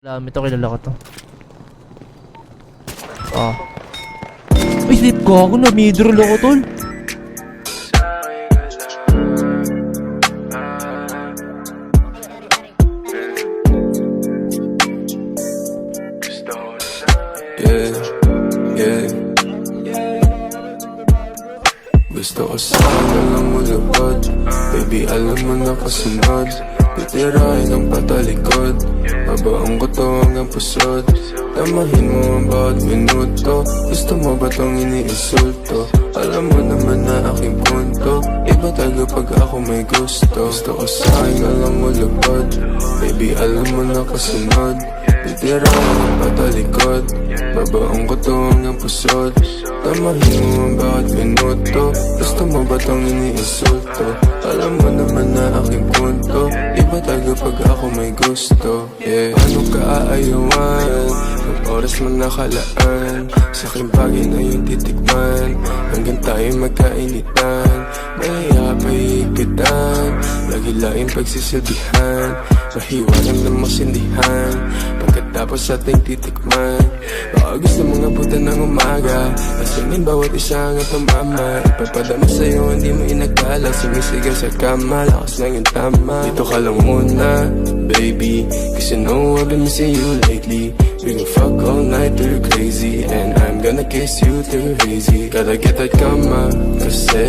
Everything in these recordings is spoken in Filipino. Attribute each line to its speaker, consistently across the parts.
Speaker 1: Alam ito, kilala ko to. Ah. Ay, slip ko ako na. Midroll ako, tol.
Speaker 2: Yeah, yeah. Gusto ko sana lang mo labad. Baby, alam mo na kasunod. Titirahin ang patalikod. Babaong ko to hanggang pusod. Tamahin mo ang bawat minuto. Gusto mo ba tong iniinsulto? Alam mo naman na aking punto. Iba talaga pag ako may gusto. Gusto ko sa'yo alam mo labad. Baby, alam mo na kasunod. Titirahin ang patalikod. Babaong ko to hanggang pusod. Tamahin mo ang bawat minuto. Gusto mo ba tong iniinsulto? Alam mo naman na aking punto. Iba talaga pag ako may gusto. Yeah. Paano ka aayawan? Ang oras mo nakalaan. Sa aking bagay na yung titikman. Hanggang tayo magkainitan. Mahiya pa higpitan. Lagi laing pagsisilbihan. Mahiwalang na masindihan. Pagkatapos ating titikman. Baka gusto mong abutan ng umaga. Lasingin bawat isa hanggang tumama. Ipapadama sa'yo hindi mo inagkala. Sumisigaw sa kama, lakas lang yung tama. Dito ka lang muna, baby. Cause you know I've been missing you lately. We can fuck all night till you're crazy. And I'm gonna kiss you till you're hazy. Gotta get that kama, kasi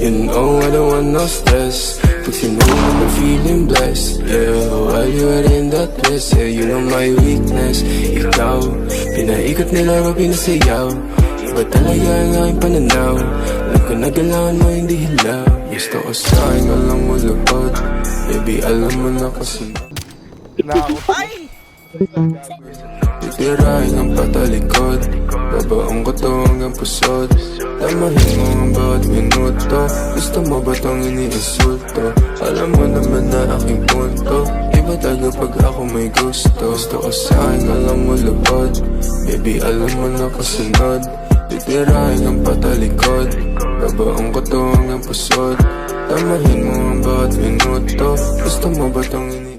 Speaker 2: you know I don't want no stress. Cause you know I'm feeling blessed. Yeah, while you are in that place. Yeah, you know my weakness. Ikaw, pinaikot nila ko pinasayaw. Iba talaga ang aking pananaw. Alam ko nagalawan mo hindi hilaw. Gusto ko sa'yo alam mo lubod. Baby, alam mo na kasunod. Titirahin ang patalikod. Babaong ko to hanggang pusod. Tamahin mo ang bawat minuto. Gusto mo ba tong iniinsulto? Alam mo naman na aking punto. Iba talaga pag ako may gusto. Gusto ko sa'yo alam mo lubod. Baby, alam mo na kasunod. Titirahin ang patalikod. Babaong ko to hanggang pusod. Tamahin mo ang bawat minuto. Gusto mo ba tong iniinsulto?